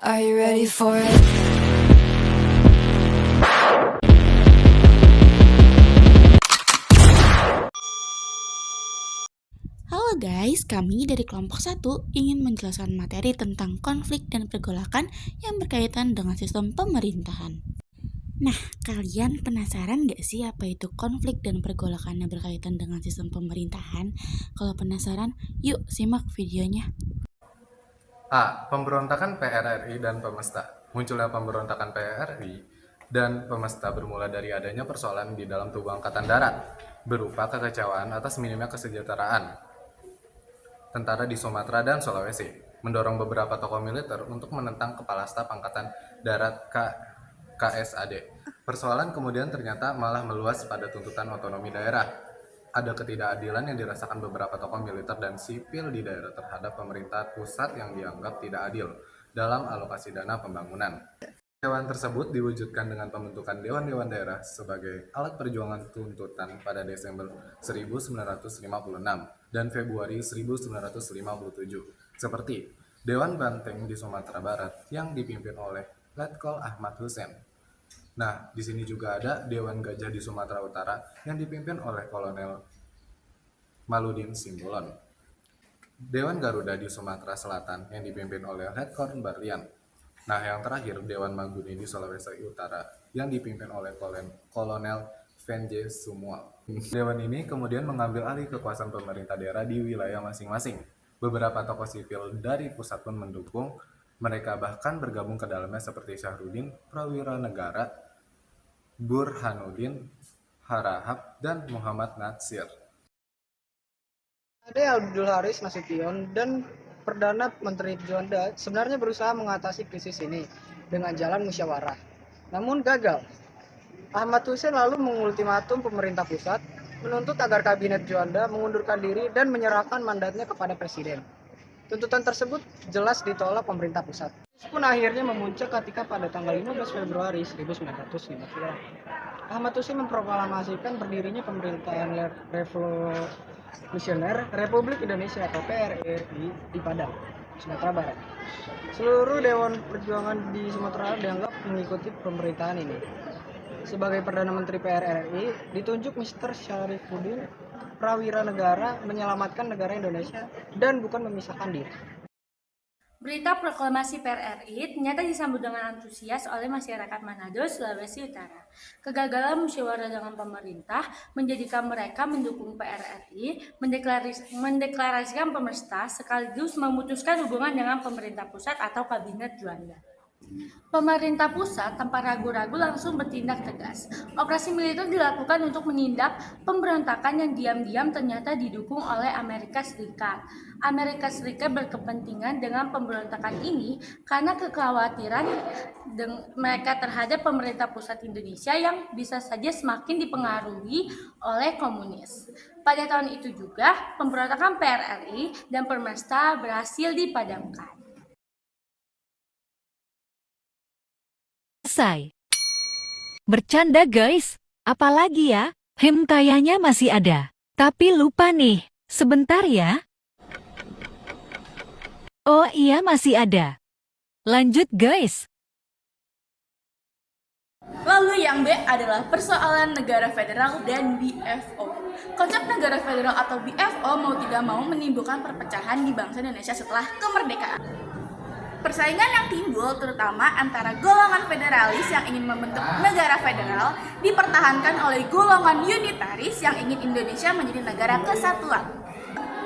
Are you ready for it? Halo guys, kami dari kelompok 1 ingin menjelaskan materi tentang konflik dan pergolakan yang berkaitan dengan sistem pemerintahan. Nah, kalian penasaran gak sih apa itu konflik dan pergolakan yang berkaitan dengan sistem pemerintahan? Kalau penasaran, yuk simak videonya. A. Pemberontakan PRRI dan Pemesta. Munculnya pemberontakan PRRI dan Pemesta bermula dari adanya persoalan di dalam tubuh Angkatan Darat, berupa kekecewaan atas minimnya kesejahteraan tentara di Sumatera dan Sulawesi, mendorong beberapa tokoh militer untuk menentang Kepala Staf Angkatan Darat KSAD. Persoalan kemudian ternyata malah meluas pada tuntutan otonomi daerah. Ada ketidakadilan yang dirasakan beberapa tokoh militer dan sipil di daerah terhadap pemerintah pusat yang dianggap tidak adil dalam alokasi dana pembangunan. Dewan tersebut diwujudkan dengan pembentukan Dewan-Dewan Daerah sebagai alat perjuangan tuntutan pada Desember 1956 dan Februari 1957, seperti Dewan Banteng di Sumatera Barat yang dipimpin oleh Letkol Ahmad Hussein. Nah, di sini juga ada Dewan Gajah di Sumatera Utara yang dipimpin oleh Kolonel Maludin Simbolon. Dewan Garuda di Sumatera Selatan yang dipimpin oleh Letkol Barlian. Nah, yang terakhir Dewan Maguni di Sulawesi Utara yang dipimpin oleh Kolonel Venje Sumual. Dewan ini kemudian mengambil alih kekuasaan pemerintah daerah di wilayah masing-masing. Beberapa tokoh sipil dari pusat pun mendukung, mereka bahkan bergabung ke dalamnya seperti Syahrudin Prawira Negara, Burhanuddin Harahap, dan Muhammad Natsir. Ade Abdul Haris Nasution dan Perdana Menteri Juanda sebenarnya berusaha mengatasi krisis ini dengan jalan musyawarah, namun gagal. Ahmad Hussein lalu mengultimatum pemerintah pusat menuntut agar kabinet Juanda mengundurkan diri dan menyerahkan mandatnya kepada presiden. Tuntutan tersebut jelas ditolak pemerintah pusat. Pun akhirnya memuncak ketika pada tanggal 15 Februari 1950 Ahmad Hussein memproklamasikan berdirinya pemerintahan revolusioner Republik Indonesia atau PRRI di Padang, Sumatera Barat. Seluruh Dewan Perjuangan di Sumatera dianggap mengikuti pemerintahan ini. Sebagai Perdana Menteri PRRI, ditunjuk Mr. Syarifuddin Prawira Negara menyelamatkan negara Indonesia dan bukan memisahkan diri. Berita proklamasi PRRI ternyata disambut dengan antusias oleh masyarakat Manado, Sulawesi Utara. Kegagalan musyawarah dengan pemerintah menjadikan mereka mendukung PRRI, mendeklarasikan Pemesta, sekaligus memutuskan hubungan dengan pemerintah pusat atau Kabinet Juanda. Pemerintah pusat tanpa ragu-ragu langsung bertindak tegas. Operasi militer dilakukan untuk menindak pemberontakan yang diam-diam ternyata didukung oleh Amerika Serikat. Amerika Serikat berkepentingan dengan pemberontakan ini karena kekhawatiran mereka terhadap pemerintah pusat Indonesia yang bisa saja semakin dipengaruhi oleh komunis. Pada tahun itu juga, pemberontakan PRRI dan Pemesta berhasil dipadamkan. Selesai. Bercanda guys, apalagi ya? Kayaknya masih ada. Tapi lupa nih, sebentar ya. Oh iya masih ada. Lanjut guys. Lalu yang B adalah persoalan negara federal dan BFO. Konsep negara federal atau BFO mau tidak mau menimbulkan perpecahan di bangsa Indonesia setelah kemerdekaan. Persaingan yang timbul terutama antara golongan federalis yang ingin membentuk negara federal dipertahankan oleh golongan unitaris yang ingin Indonesia menjadi negara kesatuan.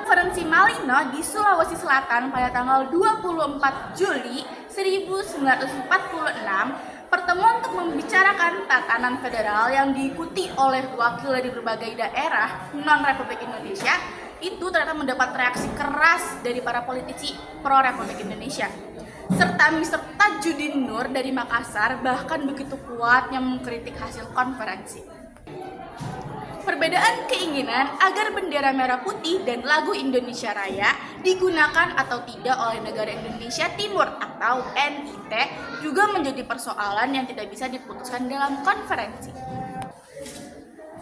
Konferensi Malino di Sulawesi Selatan pada tanggal 24 Juli 1946, pertemuan untuk membicarakan tatanan federal yang diikuti oleh wakil dari berbagai daerah non-Republik Indonesia itu ternyata mendapat reaksi keras dari para politisi pro-Republik Indonesia. Serta Mr. Tajudin Nur dari Makassar bahkan begitu kuatnya mengkritik hasil konferensi. Perbedaan keinginan agar bendera merah putih dan lagu Indonesia Raya digunakan atau tidak oleh negara Indonesia Timur atau NIT juga menjadi persoalan yang tidak bisa diputuskan dalam konferensi.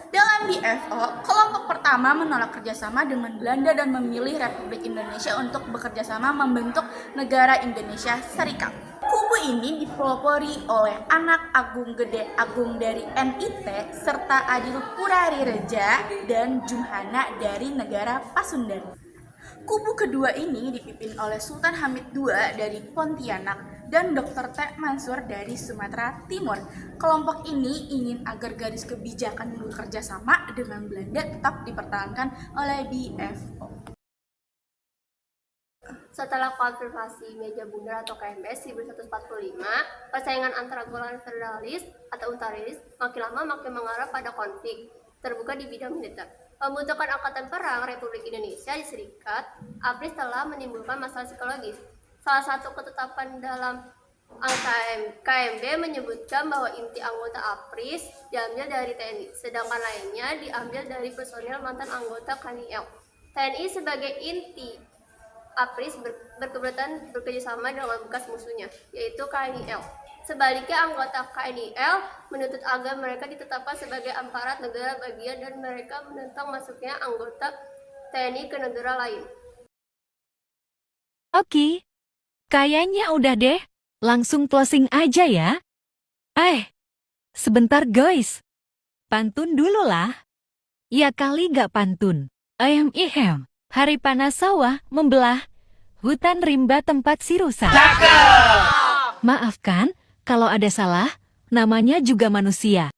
Dalam BFO, kelompok pertama menolak kerjasama dengan Belanda dan memilih Republik Indonesia untuk bekerjasama membentuk negara Indonesia Serikat. ini dipelopori oleh anak Agung Gede Agung dari NIT serta Adil Purari Reja dan Jumhana dari negara Pasundan. Kubu kedua ini dipimpin oleh Sultan Hamid II dari Pontianak dan Dr. T. Mansur dari Sumatera Timur. Kelompok ini ingin agar garis kebijakan bekerja sama dengan Belanda tetap dipertahankan oleh BFO. Setelah konfirmasi meja bundar atau KMB 1145, persaingan antara golongan federalis atau unitaris makin lama makin mengarah pada konflik terbuka di bidang militer. Pembentukan Angkatan Perang Republik Indonesia di Serikat APRIS telah menimbulkan masalah psikologis. Salah satu ketetapan dalam KMB menyebutkan bahwa inti anggota APRIS diambil dari TNI, sedangkan lainnya diambil dari personil mantan anggota KNIL. TNI sebagai inti APRIS berkeberatan bekerjasama dengan bekas musuhnya, yaitu KNIL. Sebaliknya, anggota KNIL menuntut agar mereka ditetapkan sebagai aparat negara bagian dan mereka menentang masuknya anggota TNI ke negara lain. Oke, kayaknya udah deh. Langsung closing aja ya. Sebentar guys. Pantun dulu lah. Ya kali gak pantun. Ihem. Hari panas sawah membelah, hutan rimba tempat si rusa. Maafkan kalau ada salah, namanya juga manusia.